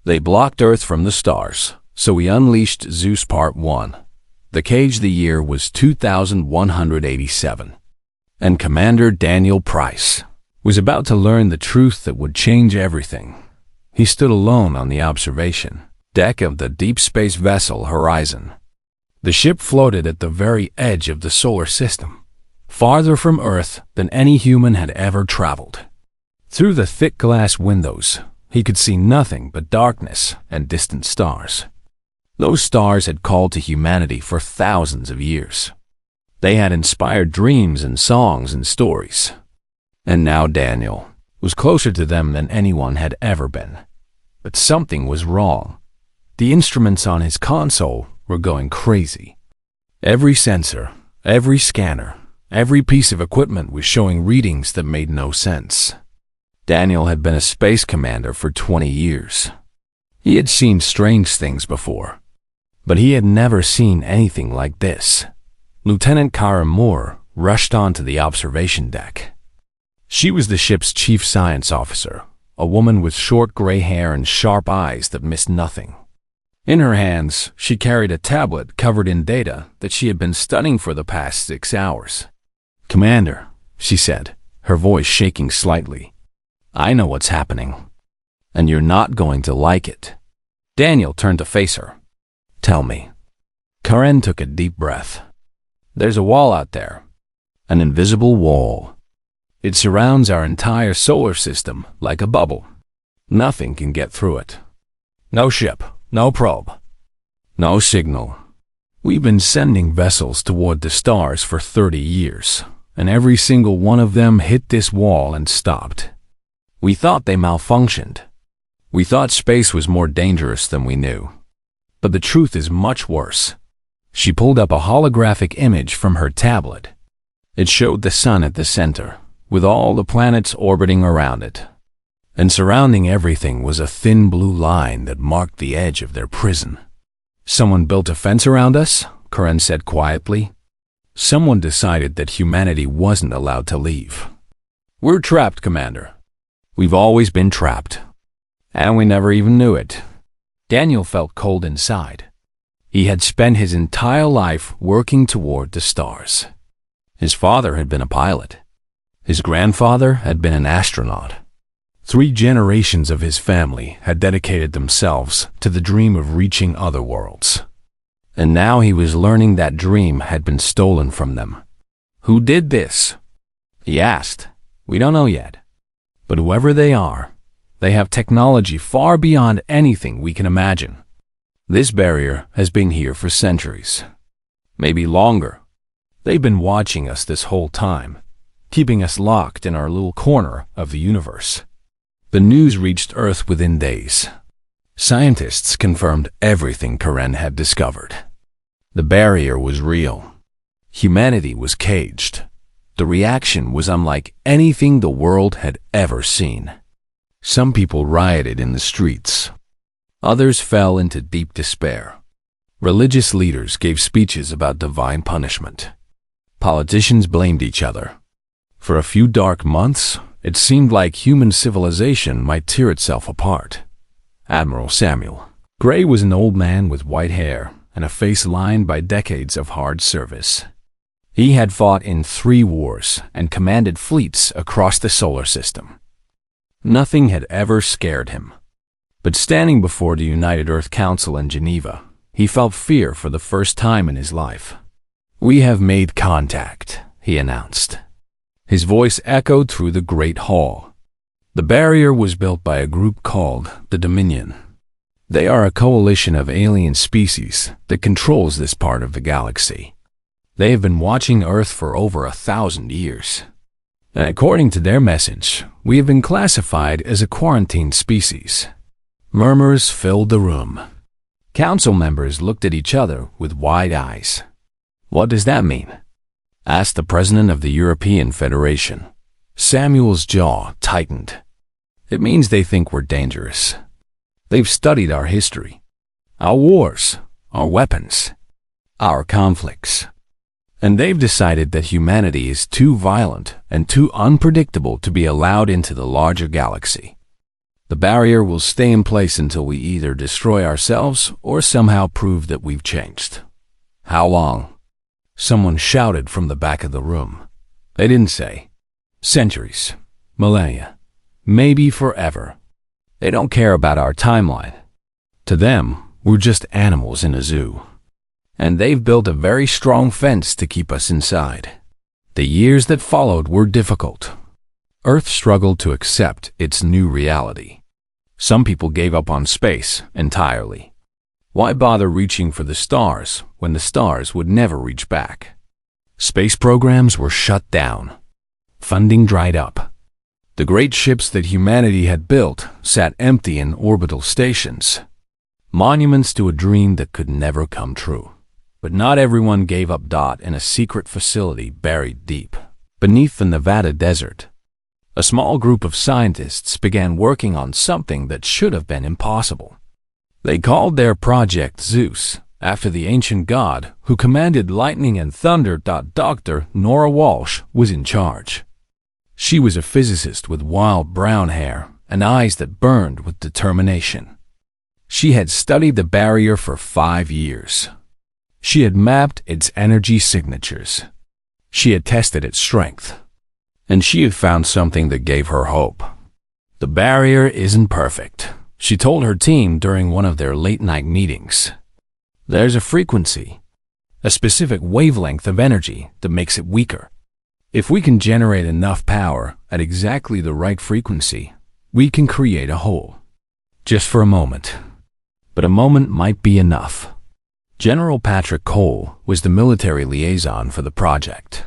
They blocked Earth from the stars, so we unleashed ZEUS Part 1. The cage the year was 2187. And Commander Daniel Price was about to learn the truth that would change everything. He stood alone on the observation deck of the deep space vessel Horizon. The ship floated at the very edge of the solar system, farther from Earth than any human had ever traveled. Through the thick glass windows, he could see nothing but darkness and distant stars. Those stars had called to humanity for thousands of years. They had inspired dreams and songs and stories. And now Daniel was closer to them than anyone had ever been. But something was wrong. The instruments on his console were going crazy. Every sensor, every scanner, every piece of equipment was showing readings that made no sense. Daniel had been a space commander for 20 years. He had seen strange things before, but he had never seen anything like this. Lieutenant Kara Moore rushed onto the observation deck. She was the ship's chief science officer, a woman with short gray hair and sharp eyes that missed nothing. In her hands, she carried a tablet covered in data that she had been studying for the past 6 hours. "Commander," she said, her voice shaking slightly, "I know what's happening, and you're not going to like it." Daniel turned to face her. "Tell me." Karen took a deep breath. "There's a wall out there, an invisible wall. It surrounds our entire solar system like a bubble. Nothing can get through it. No ship, no probe, no signal. We've been sending vessels toward the stars for 30 years, and every single one of them hit this wall and stopped. We thought they malfunctioned. We thought space was more dangerous than we knew. But the truth is much worse." She pulled up a holographic image from her tablet. It showed the sun at the center, with all the planets orbiting around it. And surrounding everything was a thin blue line that marked the edge of their prison. "Someone built a fence around us," Karen said quietly. "Someone decided that humanity wasn't allowed to leave. We're trapped, Commander. We've always been trapped. And we never even knew it." Daniel felt cold inside. He had spent his entire life working toward the stars. His father had been a pilot. His grandfather had been an astronaut. 3 generations of his family had dedicated themselves to the dream of reaching other worlds. And now he was learning that dream had been stolen from them. "Who did this?" he asked. "We don't know yet. But whoever they are, they have technology far beyond anything we can imagine. This barrier has been here for centuries, maybe longer. They've been watching us this whole time, keeping us locked in our little corner of the universe." The news reached Earth within days. Scientists confirmed everything Karen had discovered. The barrier was real. Humanity was caged. The reaction was unlike anything the world had ever seen. Some people rioted in the streets. Others fell into deep despair. Religious leaders gave speeches about divine punishment. Politicians blamed each other. For a few dark months, it seemed like human civilization might tear itself apart. Admiral Samuel Gray was an old man with white hair and a face lined by decades of hard service. He had fought in 3 wars and commanded fleets across the solar system. Nothing had ever scared him. But standing before the United Earth Council in Geneva, he felt fear for the first time in his life. "We have made contact," he announced. His voice echoed through the Great Hall. The barrier was built by a group called the Dominion. They are a coalition of alien species that controls this part of the galaxy. They have been watching Earth for over 1,000 years. And according to their message, we have been classified as a quarantined species. Murmurs filled the room. Council members looked at each other with wide eyes. "What does that mean?" asked the president of the European Federation. Samuel's jaw tightened. "It means they think we're dangerous. They've studied our history, our wars, our weapons, our conflicts. And they've decided that humanity is too violent and too unpredictable to be allowed into the larger galaxy. The barrier will stay in place until we either destroy ourselves or somehow prove that we've changed. How long? Someone shouted from the back of the room. They didn't say. Centuries, millennia, maybe forever. They don't care about our timeline. To them, we're just animals in a zoo. And they've built a very strong fence to keep us inside. The years that followed were difficult. Earth struggled to accept its new reality. Some people gave up on space entirely. Why bother reaching for the stars when the stars would never reach back? Space programs were shut down. Funding dried up. The great ships that humanity had built sat empty in orbital stations. Monuments to a dream that could never come true. But not everyone gave up. In a secret facility buried deep beneath the Nevada desert, a small group of scientists began working on something that should have been impossible. They called their project ZEUS, after the ancient god who commanded lightning and thunder. Dr. Nora Walsh was in charge. She was a physicist with wild brown hair and eyes that burned with determination. She had studied the barrier for 5 years. She had mapped its energy signatures. She had tested its strength. And she had found something that gave her hope. The barrier isn't perfect, she told her team during one of their late-night meetings. There's a frequency, a specific wavelength of energy that makes it weaker. If we can generate enough power at exactly the right frequency, we can create a hole. Just for a moment. But a moment might be enough. General Patrick Cole was the military liaison for the project.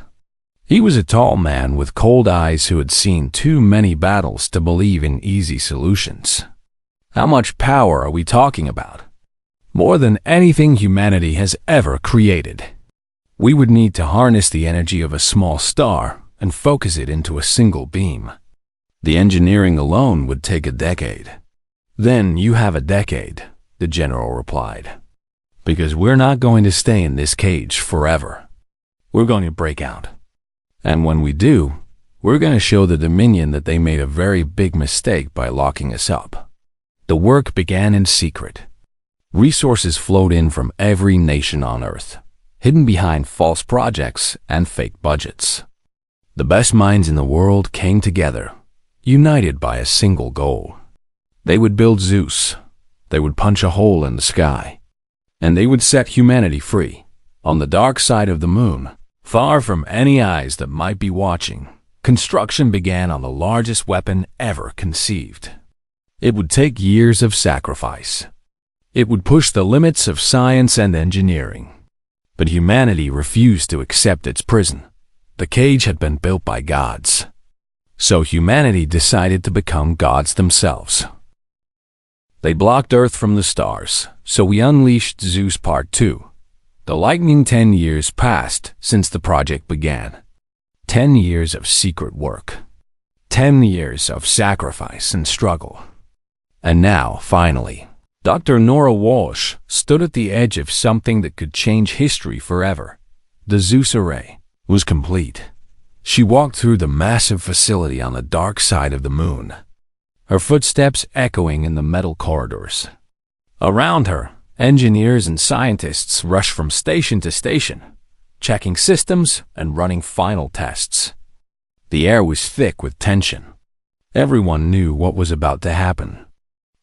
He was a tall man with cold eyes who had seen too many battles to believe in easy solutions. How much power are we talking about? More than anything humanity has ever created. We would need to harness the energy of a small star and focus it into a single beam. The engineering alone would take a decade. Then you have a decade, the general replied. Because we're not going to stay in this cage forever. We're going to break out. And when we do, we're going to show the Dominion that they made a very big mistake by locking us up. The work began in secret. Resources flowed in from every nation on Earth, hidden behind false projects and fake budgets. The best minds in the world came together, united by a single goal. They would build ZEUS. They would punch a hole in the sky. And they would set humanity free, on the dark side of the moon, far from any eyes that might be watching. Construction began on the largest weapon ever conceived. It would take years of sacrifice. It would push the limits of science and engineering. But humanity refused to accept its prison. The cage had been built by gods. So humanity decided to become gods themselves. They blocked Earth from the stars, so we unleashed ZEUS Part 2. The lightning 10 years passed since the project began. 10 years of secret work. 10 years of sacrifice and struggle. And now, finally, Dr. Nora Walsh stood at the edge of something that could change history forever. The ZEUS array was complete. She walked through the massive facility on the dark side of the moon, her footsteps echoing in the metal corridors. Around her, engineers and scientists rushed from station to station, checking systems and running final tests. The air was thick with tension. Everyone knew what was about to happen.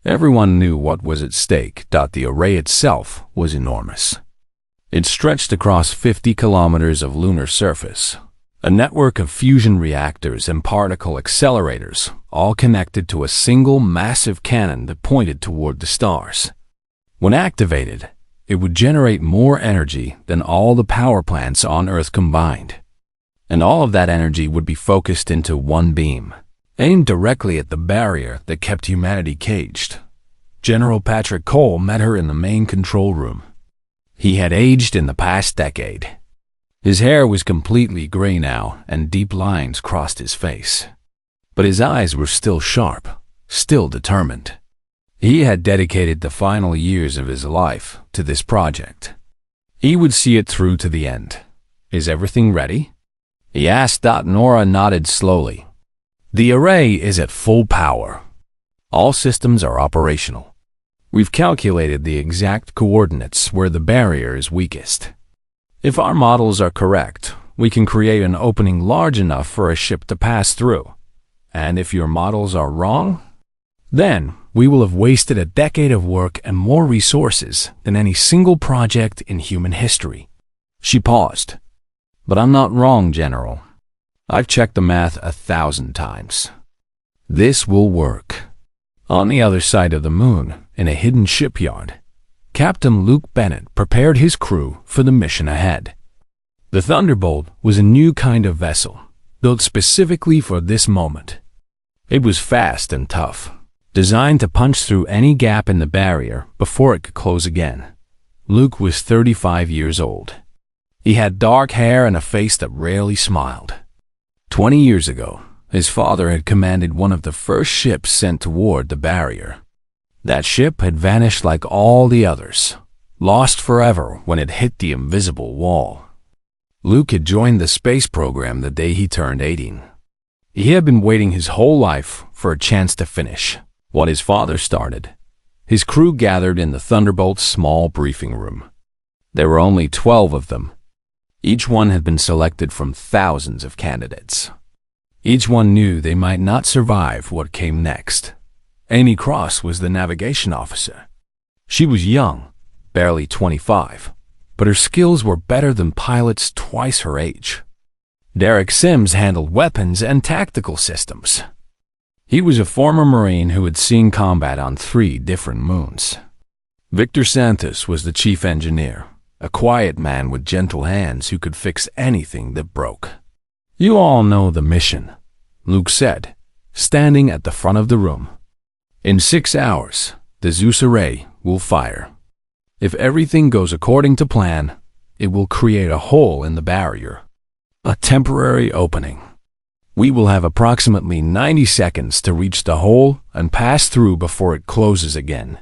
Everyone knew what was at stake. The array itself was enormous. It stretched across 50 kilometers of lunar surface, a network of fusion reactors and particle accelerators, all connected to a single massive cannon that pointed toward the stars. When activated, it would generate more energy than all the power plants on Earth combined. And all of that energy would be focused into one beam, aimed directly at the barrier that kept humanity caged. General Patrick Cole met her in the main control room. He had aged in the past decade. His hair was completely gray now, and deep lines crossed his face. But his eyes were still sharp, still determined. He had dedicated the final years of his life to this project. He would see it through to the end. Is everything ready? He asked. Nora nodded slowly. The array is at full power. All systems are operational. We've calculated the exact coordinates where the barrier is weakest. If our models are correct, we can create an opening large enough for a ship to pass through. And if your models are wrong, then we will have wasted a decade of work and more resources than any single project in human history. She paused. But I'm not wrong, General. I've checked the math 1,000 times. This will work. On the other side of the moon, in a hidden shipyard, Captain Luke Bennett prepared his crew for the mission ahead. The Thunderbolt was a new kind of vessel, built specifically for this moment. It was fast and tough, designed to punch through any gap in the barrier before it could close again. Luke was 35 years old. He had dark hair and a face that rarely smiled. 20 years ago, his father had commanded one of the first ships sent toward the barrier. That ship had vanished like all the others, lost forever when it hit the invisible wall. Luke had joined the space program the day he turned 18. He had been waiting his whole life for a chance to finish what his father started. His crew gathered in the Thunderbolt's small briefing room. There were only 12 of them. Each one had been selected from thousands of candidates. Each one knew they might not survive what came next. Amy Cross was the navigation officer. She was young, barely 25, but her skills were better than pilots twice her age. Derek Sims handled weapons and tactical systems. He was a former Marine who had seen combat on 3 different moons. Victor Santos was the chief engineer, a quiet man with gentle hands who could fix anything that broke. "You all know the mission," Luke said, standing at the front of the room. "In 6 hours, the ZEUS array will fire. If everything goes according to plan, it will create a hole in the barrier, a temporary opening. We will have approximately 90 seconds to reach the hole and pass through before it closes again."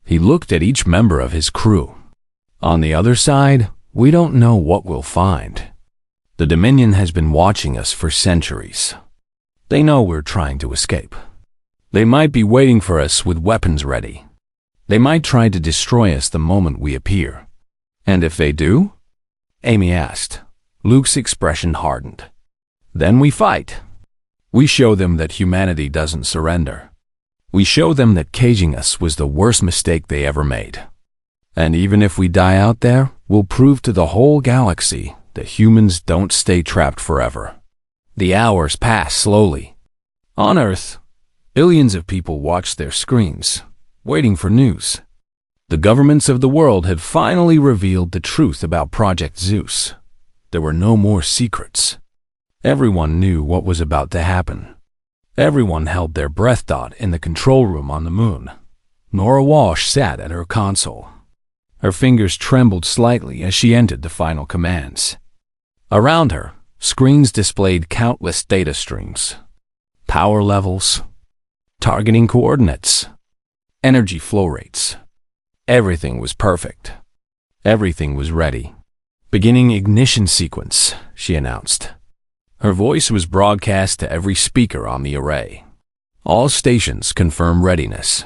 He looked at each member of his crew. "On the other side, we don't know what we'll find. The Dominion has been watching us for centuries. They know we're trying to escape. They might be waiting for us with weapons ready. They might try to destroy us the moment we appear." "And if they do?" Amy asked. Luke's expression hardened. "Then we fight. We show them that humanity doesn't surrender. We show them that caging us was the worst mistake they ever made. And even if we die out there, we'll prove to the whole galaxy that humans don't stay trapped forever." The hours passed slowly. On Earth, billions of people watched their screens, waiting for news. The governments of the world had finally revealed the truth about Project ZEUS. There were no more secrets. Everyone knew what was about to happen. Everyone held their breath in the control room on the moon. Nora Walsh sat at her console. Her fingers trembled slightly as she entered the final commands. Around her, screens displayed countless data streams. Power levels, targeting coordinates, energy flow rates. Everything was perfect. Everything was ready. "Beginning ignition sequence," she announced. Her voice was broadcast to every speaker on the array. All stations confirmed readiness.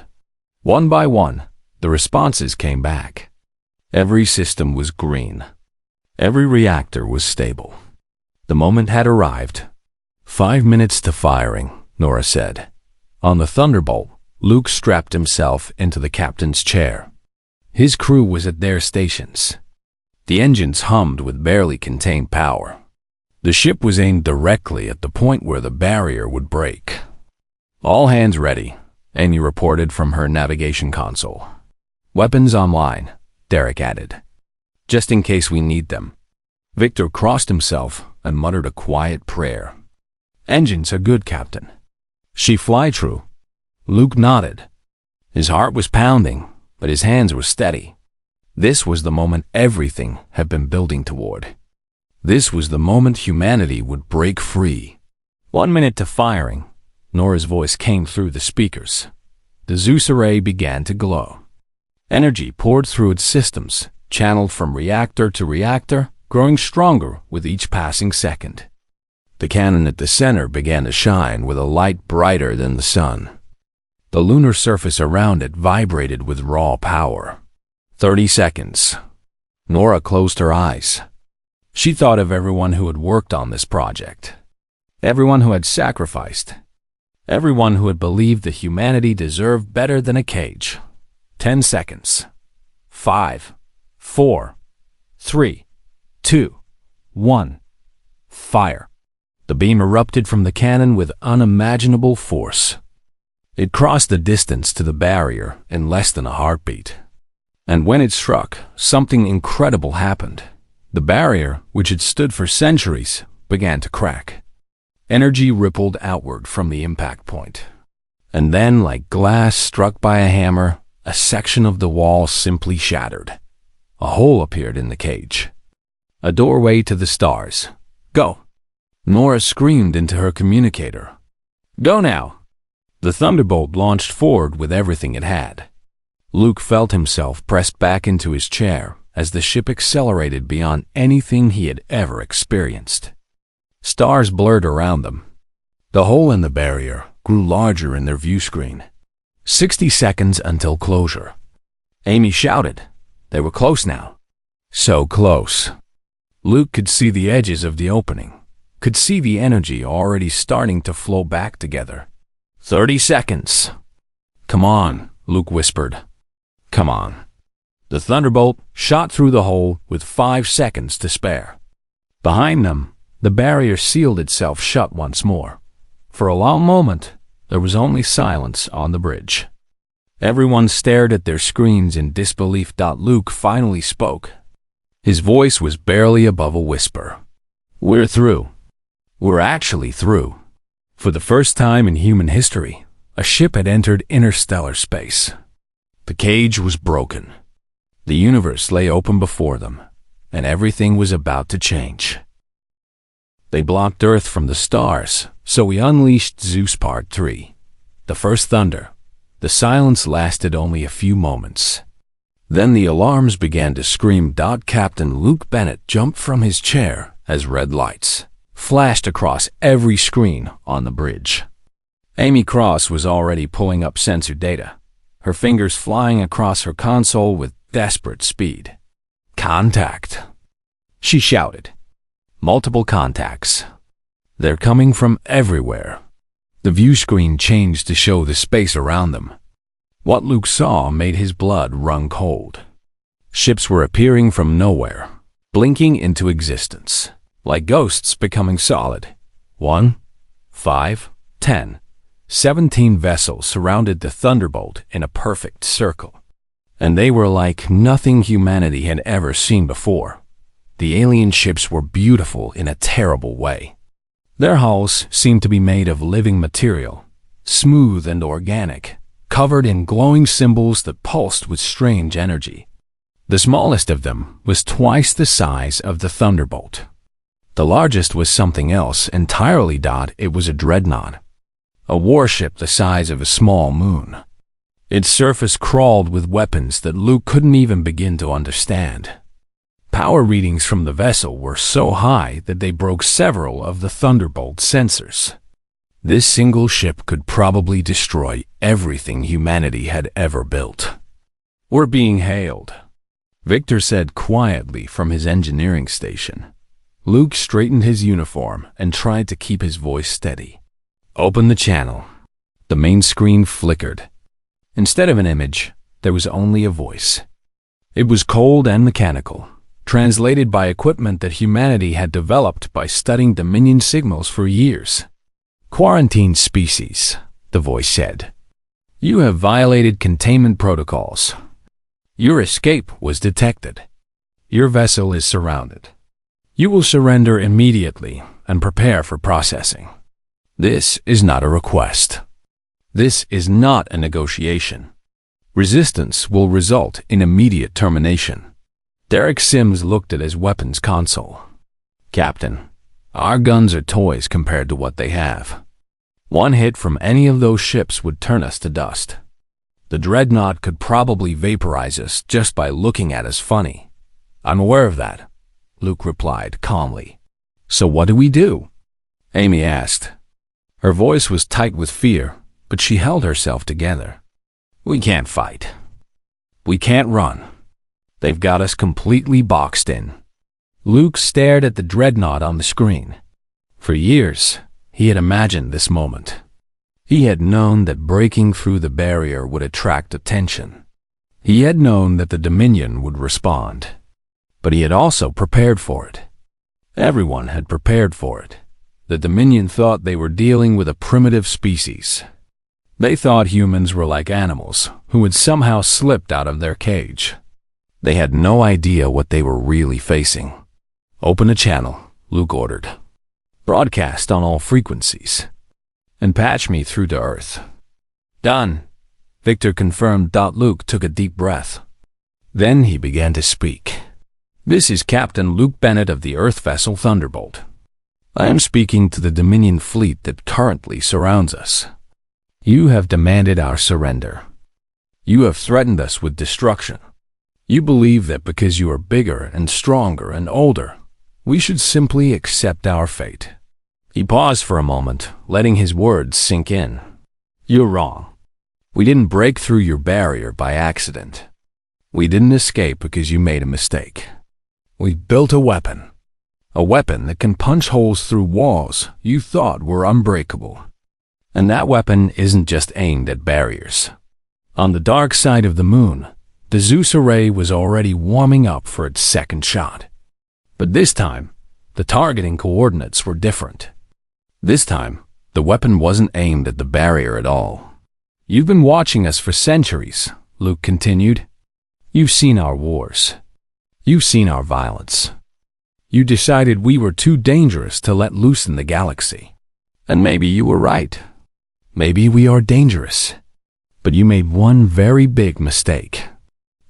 One by one, the responses came back. Every system was green. Every reactor was stable. The moment had arrived. 5 minutes to firing, Nora said. On the Thunderbolt, Luke strapped himself into the captain's chair. His crew was at their stations. The engines hummed with barely contained power. The ship was aimed directly at the point where the barrier would break. "All hands ready," Amy reported from her navigation console. "Weapons online," Derek added, "just in case we need them." Victor crossed himself and muttered a quiet prayer. "Engines are good, Captain." "She fly true?" Luke nodded. His heart was pounding, but his hands were steady. This was the moment everything had been building toward. This was the moment humanity would break free. 1 minute to firing, Nora's voice came through the speakers. The ZEUS array began to glow. Energy poured through its systems, channeled from reactor to reactor, growing stronger with each passing second. The cannon at the center began to shine with a light brighter than the sun. The lunar surface around it vibrated with raw power. 30 seconds. Nora closed her eyes. She thought of everyone who had worked on this project. Everyone who had sacrificed. Everyone who had believed that humanity deserved better than a cage. 10 seconds. 5, 4, 3, 2, 1. Fire. The beam erupted from the cannon with unimaginable force. It crossed the distance to the barrier in less than a heartbeat. And when it struck, something incredible happened. The barrier, which had stood for centuries, began to crack. Energy rippled outward from the impact point. And then, like glass struck by a hammer, a section of the wall simply shattered. A hole appeared in the cage. A doorway to the stars. Go! Nora screamed into her communicator. Go now! The thunderbolt launched forward with everything it had. Luke felt himself pressed back into his chair as the ship accelerated beyond anything he had ever experienced. Stars blurred around them. The hole in the barrier grew larger in their view screen. 60 seconds until closure. Amy shouted. They were close now. So close. Luke could see the edges of the opening, could see the energy already starting to flow back together. 30 seconds. Come on, Luke whispered. Come on. The thunderbolt shot through the hole with 5 seconds to spare. Behind them, the barrier sealed itself shut once more. For a long moment, there was only silence on the bridge. Everyone stared at their screens in disbelief. Luke finally spoke. His voice was barely above a whisper. We're through. We're actually through. For the first time in human history, a ship had entered interstellar space. The cage was broken. The universe lay open before them, and everything was about to change. They blocked Earth from the stars, so we unleashed ZEUS Part 3. The first thunder. The silence lasted only a few moments. Then the alarms began to scream. Captain Luke Bennett jumped from his chair as red lights flashed across every screen on the bridge. Amy Cross was already pulling up sensor data, her fingers flying across her console with desperate speed. Contact, she shouted. Multiple contacts. They're coming from everywhere. The view screen changed to show the space around them. What Luke saw made his blood run cold. Ships were appearing from nowhere, blinking into existence, like ghosts becoming solid. 1, 5, 10, 17 vessels surrounded the thunderbolt in a perfect circle. And they were like nothing humanity had ever seen before. The alien ships were beautiful in a terrible way. Their hulls seemed to be made of living material, smooth and organic, covered in glowing symbols that pulsed with strange energy. The smallest of them was twice the size of the thunderbolt. The largest was something else entirely. It was a dreadnought, a warship the size of a small moon. Its surface crawled with weapons that Luke couldn't even begin to understand. Power readings from the vessel were so high that they broke several of the Thunderbolt sensors. This single ship could probably destroy everything humanity had ever built. We're being hailed, Victor said quietly from his engineering station. Luke straightened his uniform and tried to keep his voice steady. Open the channel. The main screen flickered. Instead of an image, there was only a voice. It was cold and mechanical, translated by equipment that humanity had developed by studying Dominion signals for years. Quarantined species, the voice said. You have violated containment protocols. Your escape was detected. Your vessel is surrounded. You will surrender immediately and prepare for processing. This is not a request. This is not a negotiation. Resistance will result in immediate termination. Derek Sims looked at his weapons console. Captain, our guns are toys compared to what they have. One hit from any of those ships would turn us to dust. The dreadnought could probably vaporize us just by looking at us funny. I'm aware of that, Luke replied calmly. So what do we do? Amy asked. Her voice was tight with fear, but she held herself together. "We can't fight. We can't run. They've got us completely boxed in." Luke stared at the dreadnought on the screen. For years, he had imagined this moment. He had known that breaking through the barrier would attract attention. He had known that the Dominion would respond. But he had also prepared for it. Everyone had prepared for it. The Dominion thought they were dealing with a primitive species. They thought humans were like animals who had somehow slipped out of their cage. They had no idea what they were really facing. "Open a channel," Luke ordered. "Broadcast on all frequencies. And patch me through to Earth." "Done," Victor confirmed. Luke took a deep breath. Then he began to speak. "This is Captain Luke Bennett of the Earth vessel Thunderbolt. I am speaking to the Dominion fleet that currently surrounds us. You have demanded our surrender. You have threatened us with destruction. You believe that because you are bigger and stronger and older, we should simply accept our fate." He paused for a moment, letting his words sink in. "You're wrong. We didn't break through your barrier by accident. We didn't escape because you made a mistake. We built a weapon that can punch holes through walls you thought were unbreakable. And that weapon isn't just aimed at barriers. On the dark side of the moon, the ZEUS array was already warming up for its second shot. But this time, the targeting coordinates were different. This time, the weapon wasn't aimed at the barrier at all. You've been watching us for centuries," Luke continued. "You've seen our wars. You've seen our violence. You decided we were too dangerous to let loose in the galaxy. And maybe you were right. Maybe we are dangerous. But you made one very big mistake."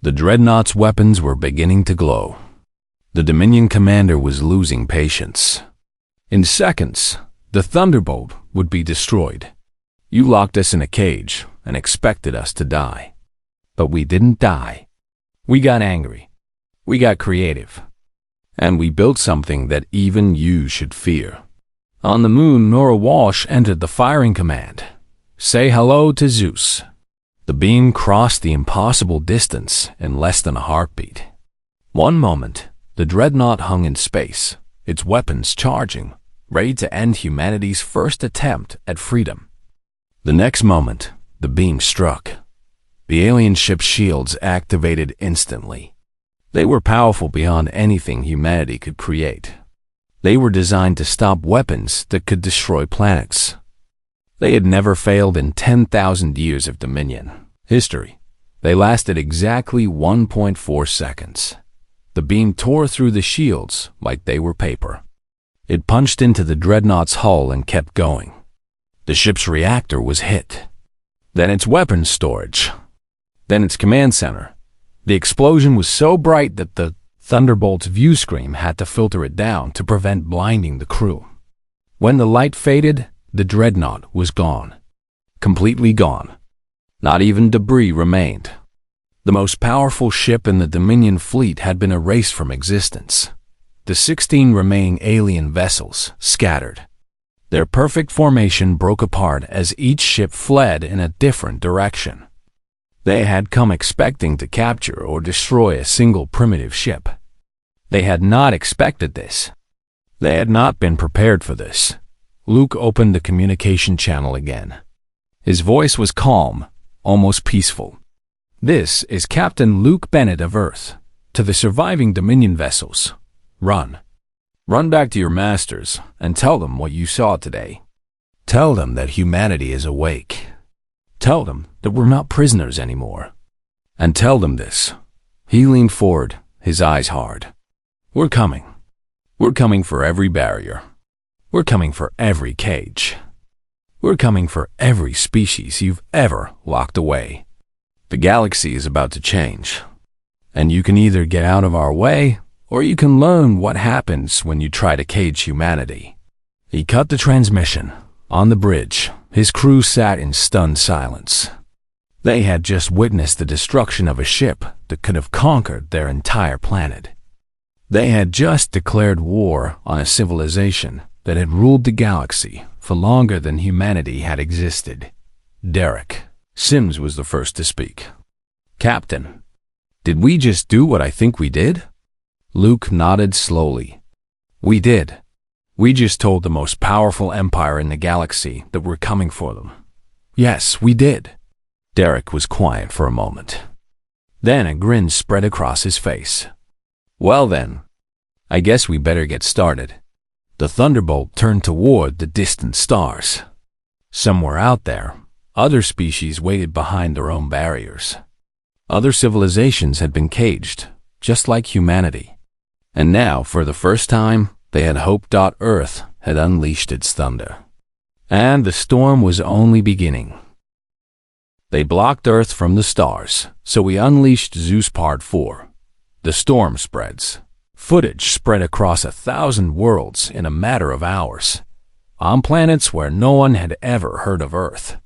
The dreadnought's weapons were beginning to glow. The Dominion commander was losing patience. In seconds, the Thunderbolt would be destroyed. You locked us in a cage and expected us to die. But we didn't die. We got angry. We got creative. And we built something that even you should fear. On the moon, Nora Walsh entered the firing command. "Say hello to ZEUS." The beam crossed the impossible distance in less than a heartbeat. One moment, the dreadnought hung in space, its weapons charging, ready to end humanity's first attempt at freedom. The next moment, the beam struck. The alien ship's shields activated instantly. They were powerful beyond anything humanity could create. They were designed to stop weapons that could destroy planets. They had never failed in 10,000 years of Dominion history. They lasted exactly 1.4 seconds. The beam tore through the shields like they were paper. It punched into the dreadnought's hull and kept going. The ship's reactor was hit. Then its weapons storage. Then its command center. The explosion was so bright that the Thunderbolt's view screen had to filter it down to prevent blinding the crew. When the light faded, the dreadnought was gone. Completely gone. Not even debris remained. The most powerful ship in the Dominion fleet had been erased from existence. The 16 remaining alien vessels scattered. Their perfect formation broke apart as each ship fled in a different direction. They had come expecting to capture or destroy a single primitive ship. They had not expected this. They had not been prepared for this. Luke opened the communication channel again. His voice was calm, almost peaceful. "This is Captain Luke Bennett of Earth. To the surviving Dominion vessels, run. Run back to your masters and tell them what you saw today. Tell them that humanity is awake. Tell them that we're not prisoners anymore. And tell them this." He leaned forward, his eyes hard. "We're coming. We're coming for every barrier. We're coming for every cage. We're coming for every species you've ever locked away. The galaxy is about to change. And you can either get out of our way, or you can learn what happens when you try to cage humanity." He cut the transmission. On the bridge, his crew sat in stunned silence. They had just witnessed the destruction of a ship that could have conquered their entire planet. They had just declared war on a civilization that had ruled the galaxy for longer than humanity had existed. Derek. Sims was the first to speak. Captain, did we just do what I think we did? Luke nodded slowly. We did. We just told the most powerful empire in the galaxy that we're coming for them. Yes, we did. Derek was quiet for a moment. Then a grin spread across his face. Well then, I guess we better get started. The thunderbolt turned toward the distant stars. Somewhere out there, other species waited behind their own barriers. Other civilizations had been caged, just like humanity. And now, for the first time, they had hoped Earth had unleashed its thunder. And the storm was only beginning. They blocked Earth from the stars, so we unleashed ZEUS Part 4. The storm spreads. Footage spread across 1,000 worlds in a matter of hours, on planets where no one had ever heard of Earth.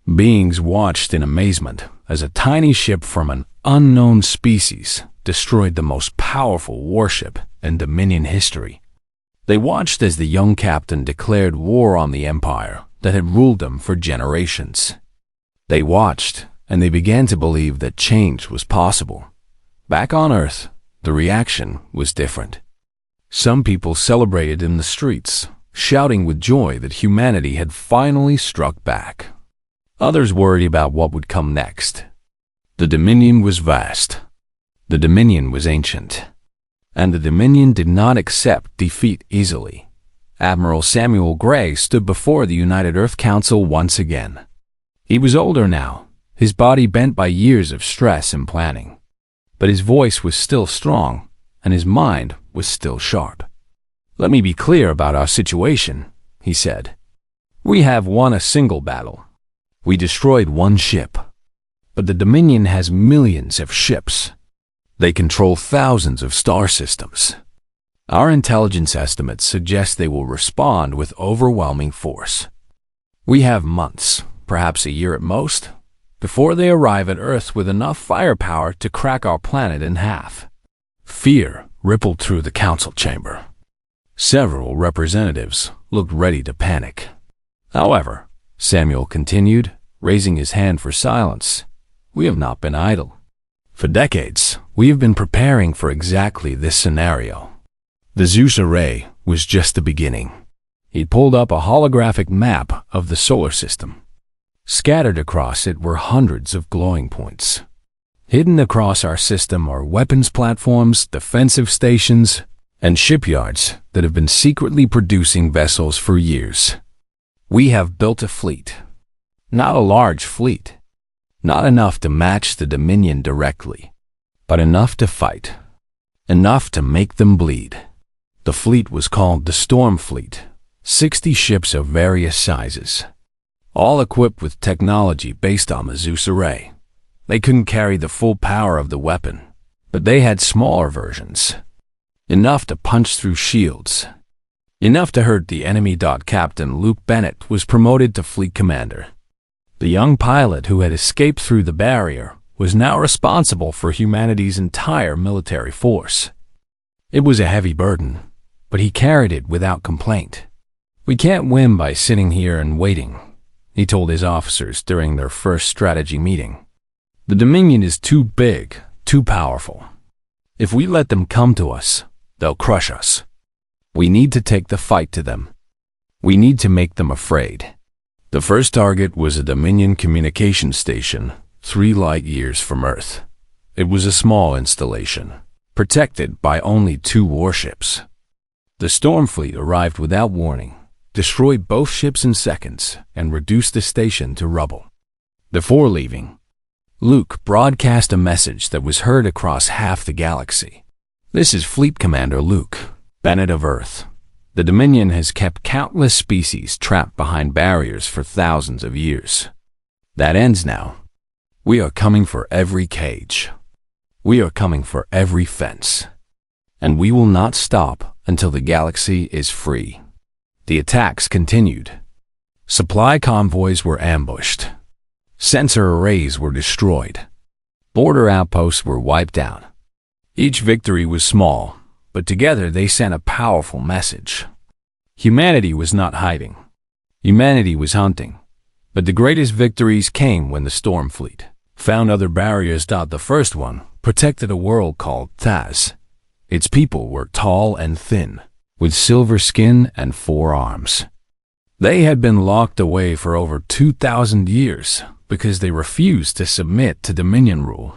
Beings watched in amazement as a tiny ship from an unknown species destroyed the most powerful warship in Dominion history. They watched as the young captain declared war on the empire that had ruled them for generations. They watched, and they began to believe that change was possible. Back on Earth, the reaction was different. Some people celebrated in the streets, shouting with joy that humanity had finally struck back. Others worried about what would come next. The Dominion was vast. The Dominion was ancient. And the Dominion did not accept defeat easily. Admiral Samuel Gray stood before the United Earth Council once again. He was older now, his body bent by years of stress and planning. But his voice was still strong, and his mind was still sharp. Let me be clear about our situation, he said. We have won a single battle. We destroyed one ship. But the Dominion has millions of ships. They control thousands of star systems. Our intelligence estimates suggest they will respond with overwhelming force. We have months, perhaps a year at most, before they arrive at Earth with enough firepower to crack our planet in half. Fear rippled through the council chamber. Several representatives looked ready to panic. However, Samuel continued, raising his hand for silence, we have not been idle. For decades, we have been preparing for exactly this scenario. The ZEUS array was just the beginning. He pulled up a holographic map of the solar system. Scattered across it were hundreds of glowing points. Hidden across our system are weapons platforms, defensive stations, and shipyards that have been secretly producing vessels for years. We have built a fleet. Not a large fleet. Not enough to match the Dominion directly, but enough to fight. Enough to make them bleed. The fleet was called the Storm Fleet, 60 ships of various sizes, all equipped with technology based on the ZEUS array. They couldn't carry the full power of the weapon, but they had smaller versions. Enough to punch through shields. Enough to hurt the enemy. Captain Luke Bennett was promoted to fleet commander. The young pilot who had escaped through the barrier was now responsible for humanity's entire military force. It was a heavy burden, but he carried it without complaint. We can't win by sitting here and waiting, he told his officers during their first strategy meeting. The Dominion is too big, too powerful. If we let them come to us, they'll crush us. We need to take the fight to them. We need to make them afraid. The first target was a Dominion communication station, 3 light years from Earth. It was a small installation, protected by only 2 warships. The Storm Fleet arrived without warning, destroyed both ships in seconds, and reduced the station to rubble. Before leaving, Luke broadcast a message that was heard across half the galaxy. This is Fleet Commander Luke Bennett of Earth. The Dominion has kept countless species trapped behind barriers for thousands of years. That ends now. We are coming for every cage. We are coming for every fence. And we will not stop until the galaxy is free. The attacks continued. Supply convoys were ambushed. Sensor arrays were destroyed. Border outposts were wiped out. Each victory was small, but together they sent a powerful message. Humanity was not hiding. Humanity was hunting. But the greatest victories came when the Storm Fleet found other barriers. The first one protected a world called Taz. Its people were tall and thin, with silver skin and 4 arms. They had been locked away for over 2,000 years because they refused to submit to Dominion rule.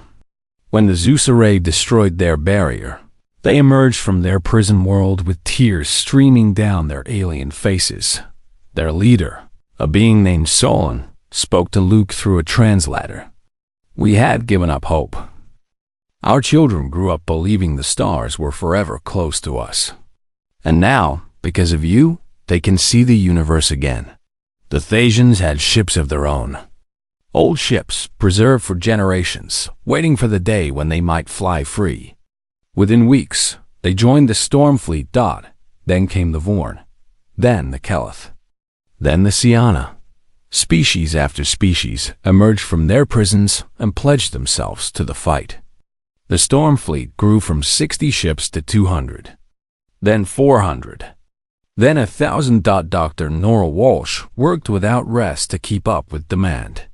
When the ZEUS array destroyed their barrier, they emerged from their prison world with tears streaming down their alien faces. Their leader, a being named Solon, spoke to Luke through a translator. We had given up hope. Our children grew up believing the stars were forever close to us. And now, because of you, they can see the universe again. The Thasians had ships of their own. Old ships, preserved for generations, waiting for the day when they might fly free. Within weeks, they joined the Storm Fleet. Then came the Vorn, then the Keleth, then the Siana. Species after species emerged from their prisons and pledged themselves to the fight. The Storm Fleet grew from 60 ships to 200, then 400, then 1,000. Dr. Nora Walsh worked without rest to keep up with demand.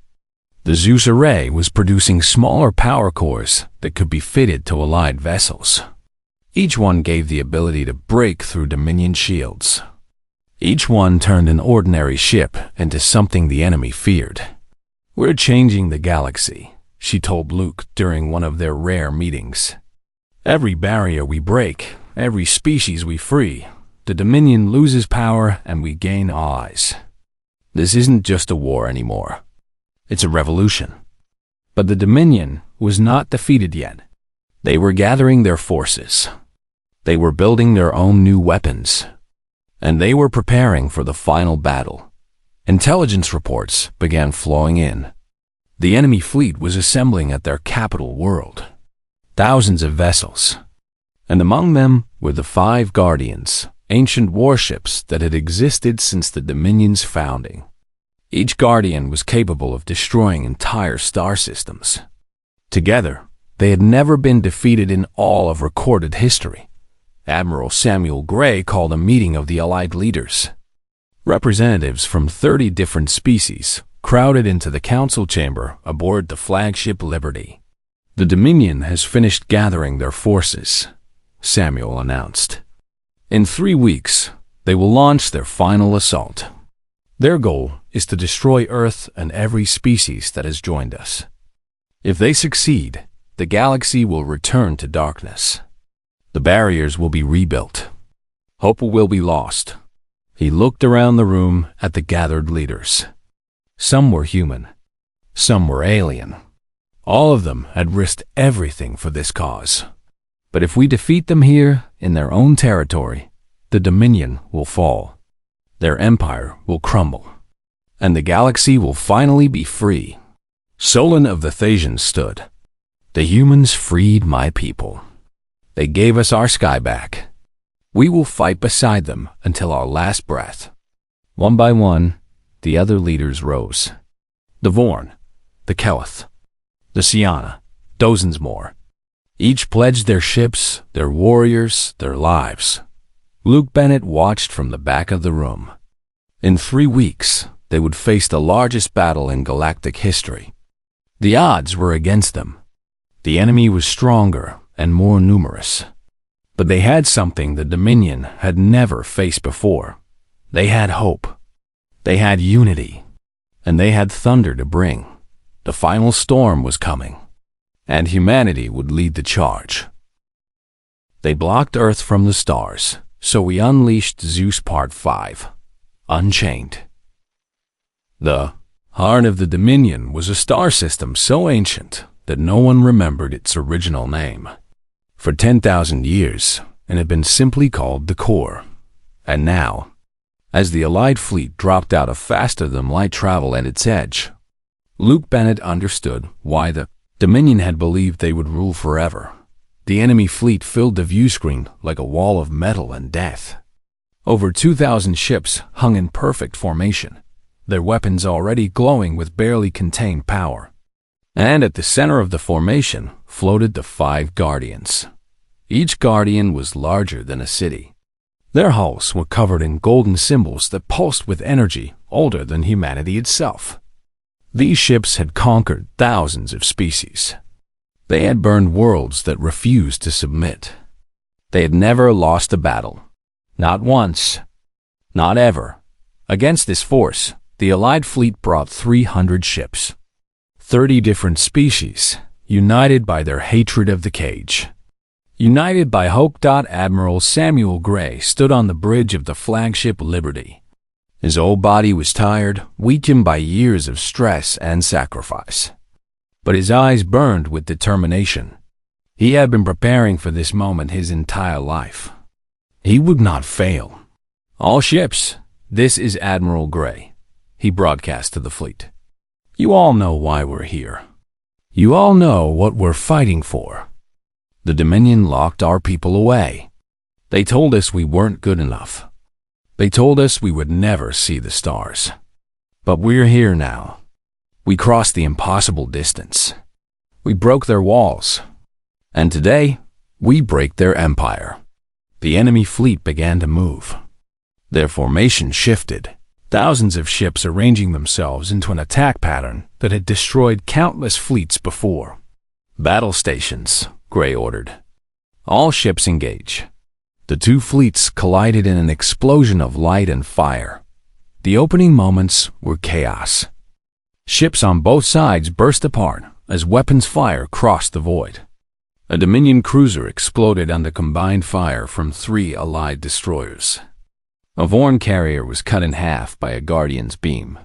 The ZEUS array was producing smaller power cores that could be fitted to Allied vessels. Each one gave the ability to break through Dominion shields. Each one turned an ordinary ship into something the enemy feared. "We're changing the galaxy," she told Luke during one of their rare meetings. "Every barrier we break, every species we free, the Dominion loses power and we gain allies. This isn't just a war anymore. It's a revolution." But the Dominion was not defeated yet. They were gathering their forces. They were building their own new weapons. And they were preparing for the final battle. Intelligence reports began flowing in. The enemy fleet was assembling at their capital world. Thousands of vessels. And among them were the 5 Guardians, ancient warships that had existed since the Dominion's founding. Each Guardian was capable of destroying entire star systems. Together, they had never been defeated in all of recorded history. Admiral Samuel Gray called a meeting of the Allied leaders. Representatives from 30 different species crowded into the council chamber aboard the flagship Liberty. "The Dominion has finished gathering their forces," Samuel announced. "In 3 weeks, they will launch their final assault. Their goal is to destroy Earth and every species that has joined us. If they succeed, the galaxy will return to darkness. The barriers will be rebuilt. Hope will be lost." He looked around the room at the gathered leaders. Some were human. Some were alien. All of them had risked everything for this cause. But if we defeat them here, in their own territory, the Dominion will fall. Their empire will crumble. And the galaxy will finally be free. Solon of the Thasians stood. "The humans freed my people. They gave us our sky back. We will fight beside them until our last breath." One by one, the other leaders rose. The Vorn, the Keleth, the Siana, dozens more. Each pledged their ships, their warriors, their lives. Luke Bennett watched from the back of the room. In 3 weeks, they would face the largest battle in galactic history. The odds were against them. The enemy was stronger and more numerous. But they had something the Dominion had never faced before. They had hope. They had unity. And they had thunder to bring. The final storm was coming. And humanity would lead the charge. They blocked Earth from the stars, so we unleashed ZEUS Part 5, Unchained. The heart of the Dominion was a star system so ancient that no one remembered its original name. For 10,000 years, it had been simply called the Core. And now, as the Allied fleet dropped out of faster-than-light travel at its edge, Luke Bennett understood why the Dominion had believed they would rule forever. The enemy fleet filled the view screen like a wall of metal and death. Over 2,000 ships hung in perfect formation, their weapons already glowing with barely contained power. And at the center of the formation floated the 5 Guardians. Each Guardian was larger than a city. Their hulls were covered in golden symbols that pulsed with energy older than humanity itself. These ships had conquered thousands of species. They had burned worlds that refused to submit. They had never lost a battle. Not once. Not ever. Against this force, the Allied fleet brought 300 ships. 30 different species, united by their hatred of the cage. United by hope. Admiral Samuel Gray stood on the bridge of the flagship Liberty. His whole body was tired, weakened by years of stress and sacrifice. But his eyes burned with determination. He had been preparing for this moment his entire life. He would not fail. "All ships, this is Admiral Gray," he broadcast to the fleet. "You all know why we're here. You all know what we're fighting for. The Dominion locked our people away. They told us we weren't good enough. They told us we would never see the stars. But we're here now. We crossed the impossible distance. We broke their walls. And today, we break their empire." The enemy fleet began to move. Their formation shifted, thousands of ships arranging themselves into an attack pattern that had destroyed countless fleets before. "Battle stations," Gray ordered. "All ships engage." The two fleets collided in an explosion of light and fire. The opening moments were chaos. Ships on both sides burst apart as weapons fire crossed the void. A Dominion cruiser exploded under combined fire from 3 Allied destroyers. A Vorn carrier was cut in half by a Guardian's beam.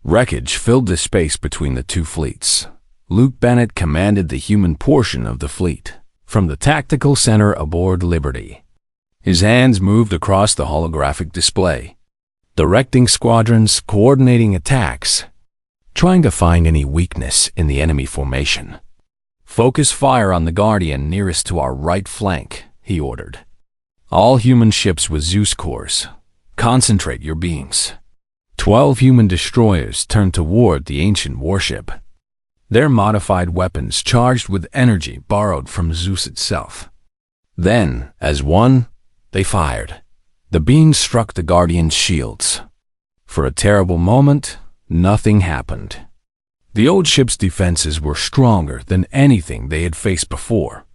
Wreckage filled the space between the two fleets. Luke Bennett commanded the human portion of the fleet, from the tactical center aboard Liberty. His hands moved across the holographic display, directing squadrons, coordinating attacks, trying to find any weakness in the enemy formation. "Focus fire on the Guardian nearest to our right flank," he ordered. "All human ships with ZEUS cores, concentrate your beams." 12 human destroyers turned toward the ancient warship, their modified weapons charged with energy borrowed from ZEUS itself. Then, as one, they fired. The beams struck the Guardian's shields. For a terrible moment, nothing happened. The old ship's defenses were stronger than anything they had faced before.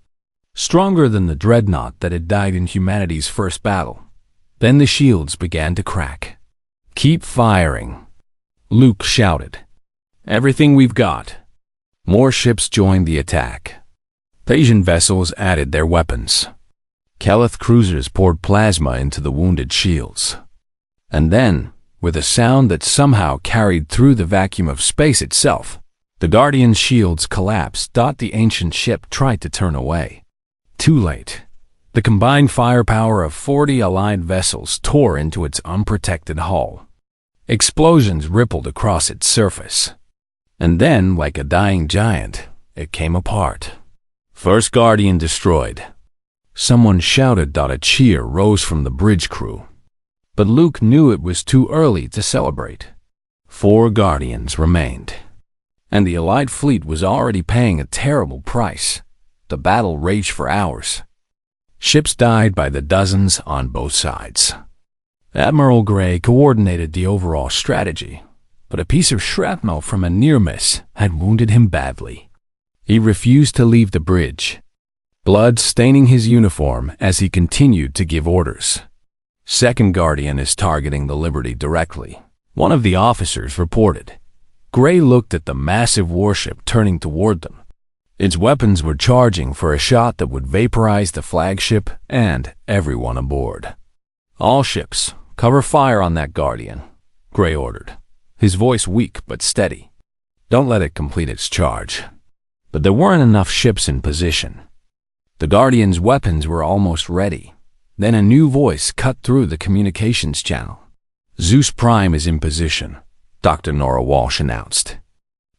Stronger than the dreadnought that had died in humanity's first battle. Then the shields began to crack. "Keep firing," Luke shouted. "Everything we've got." More ships joined the attack. Asian vessels added their weapons. Keleth cruisers poured plasma into the wounded shields. And then, with a sound that somehow carried through the vacuum of space itself, the Guardian's shields collapsed. The ancient ship tried to turn away. Too late. The combined firepower of 40 Allied vessels tore into its unprotected hull. Explosions rippled across its surface. And then, like a dying giant, it came apart. "First Guardian destroyed." Someone shouted. A cheer rose from the bridge crew. But Luke knew it was too early to celebrate. 4 Guardians remained. And the Allied fleet was already paying a terrible price. The battle raged for hours. Ships died by the dozens on both sides. Admiral Gray coordinated the overall strategy, but a piece of shrapnel from a near miss had wounded him badly. He refused to leave the bridge, blood staining his uniform as he continued to give orders. "Second Guardian is targeting the Liberty directly," one of the officers reported. Gray looked at the massive warship turning toward them. Its weapons were charging for a shot that would vaporize the flagship and everyone aboard. "All ships, cover fire on that Guardian," Gray ordered, his voice weak but steady. "Don't let it complete its charge." But there weren't enough ships in position. The Guardian's weapons were almost ready. Then a new voice cut through the communications channel. "ZEUS Prime is in position," Dr. Nora Walsh announced.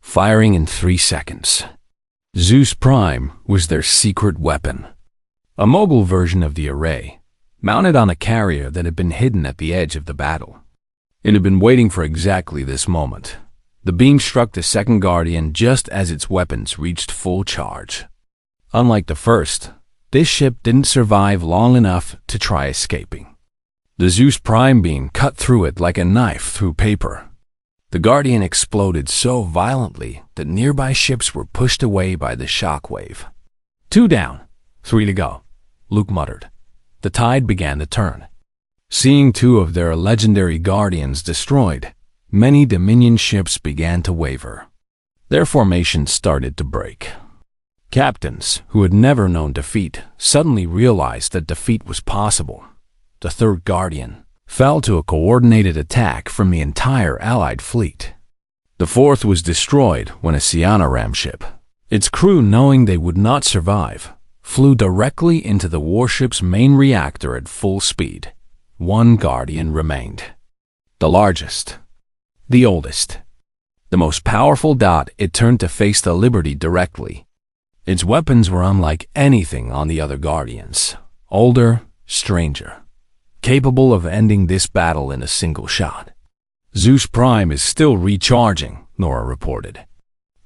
"Firing in 3 seconds." ZEUS Prime was their secret weapon. A mobile version of the array, mounted on a carrier that had been hidden at the edge of the battle. It had been waiting for exactly this moment. The beam struck the second Guardian just as its weapons reached full charge. Unlike the first, this ship didn't survive long enough to try escaping. The ZEUS Prime beam cut through it like a knife through paper. The Guardian exploded so violently that nearby ships were pushed away by the shockwave. 2 down, 3 to go, Luke muttered. The tide began to turn. Seeing 2 of their legendary Guardians destroyed, many Dominion ships began to waver. Their formations started to break. Captains, who had never known defeat, suddenly realized that defeat was possible. The 3rd Guardian fell to a coordinated attack from the entire Allied fleet. The 4th was destroyed when a Cyanoram ship, its crew knowing they would not survive, flew directly into the warship's main reactor at full speed. 1 Guardian remained. The largest, the oldest, the most powerful dot. It turned to face the Liberty directly. Its weapons were unlike anything on the other Guardians. Older, stranger, capable of ending this battle in a single shot. ZEUS Prime is still recharging, Nora reported.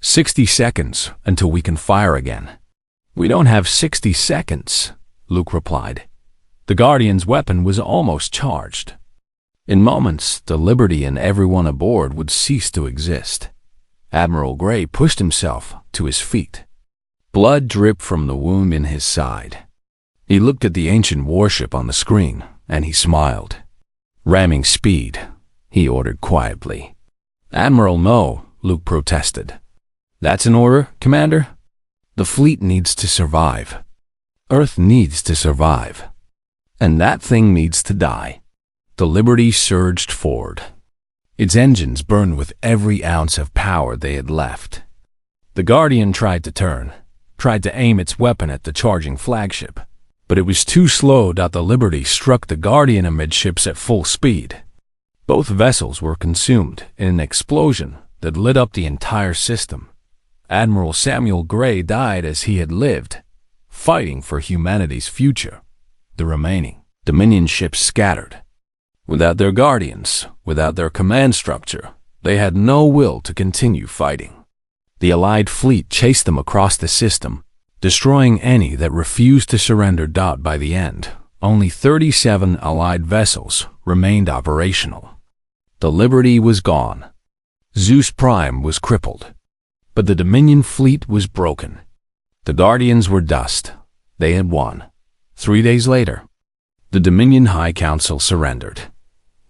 60 seconds until we can fire again. We don't have 60 seconds, Luke replied. The Guardian's weapon was almost charged. In moments, the Liberty and everyone aboard would cease to exist. Admiral Gray pushed himself to his feet. Blood dripped from the wound in his side. He looked at the ancient warship on the screen, and he smiled. Ramming speed, he ordered quietly. Admiral, no, Luke protested. That's an order, Commander? The fleet needs to survive. Earth needs to survive. And that thing needs to die. The Liberty surged forward. Its engines burned with every ounce of power they had left. The Guardian tried to turn, tried to aim its weapon at the charging flagship, but it was too slow. The Liberty struck the Guardian amidships at full speed. Both vessels were consumed in an explosion that lit up the entire system. Admiral Samuel Gray died as he had lived, fighting for humanity's future. The remaining Dominion ships scattered. Without their Guardians, without their command structure, they had no will to continue fighting. The Allied fleet chased them across the system, destroying any that refused to surrender. By the end, only 37 Allied vessels remained operational. The Liberty was gone. ZEUS Prime was crippled. But the Dominion fleet was broken. The Guardians were dust. They had won. 3 days later, the Dominion High Council surrendered.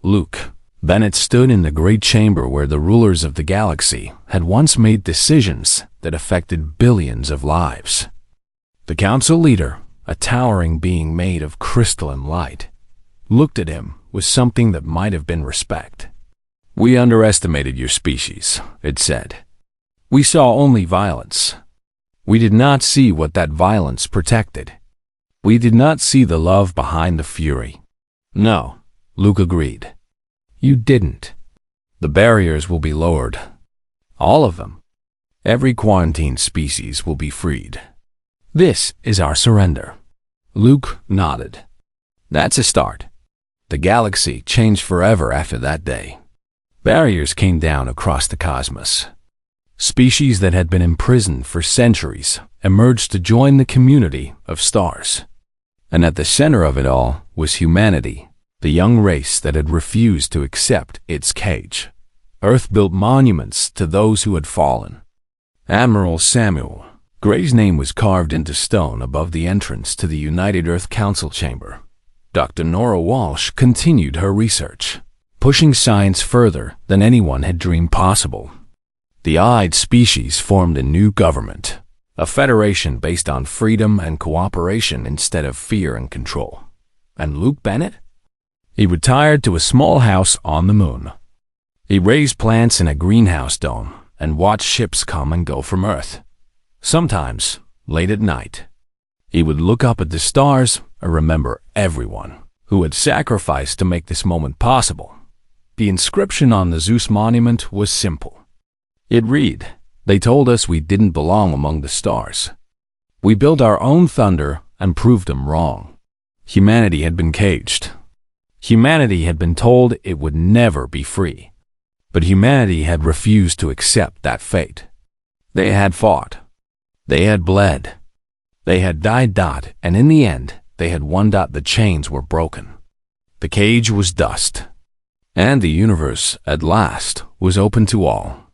Luke Bennett stood in the great chamber where the rulers of the galaxy had once made decisions that affected billions of lives. The council leader, a towering being made of crystalline light, looked at him with something that might have been respect. We underestimated your species, it said. We saw only violence. We did not see what that violence protected. We did not see the love behind the fury. No, Luke agreed. You didn't. The barriers will be lowered. All of them. Every quarantined species will be freed. This is our surrender. Luke nodded. That's a start. The galaxy changed forever after that day. Barriers came down across the cosmos. Species that had been imprisoned for centuries emerged to join the community of stars. And at the center of it all was humanity, the young race that had refused to accept its cage. Earth built monuments to those who had fallen. Admiral Samuel Gray's name was carved into stone above the entrance to the United Earth Council chamber. Dr. Nora Walsh continued her research, pushing science further than anyone had dreamed possible. The Allied species formed a new government, a federation based on freedom and cooperation instead of fear and control. And Luke Bennett? He retired to a small house on the moon. He raised plants in a greenhouse dome and watched ships come and go from Earth. Sometimes, late at night, he would look up at the stars and remember everyone who had sacrificed to make this moment possible. The inscription on the ZEUS monument was simple. It read, "They told us we didn't belong among the stars. We built our own thunder and proved them wrong." Humanity had been caged. Humanity had been told it would never be free. But humanity had refused to accept that fate. They had fought. They had bled. They had died. And in the end, they had won. The chains were broken. The cage was dust. And the universe, at last, was open to all.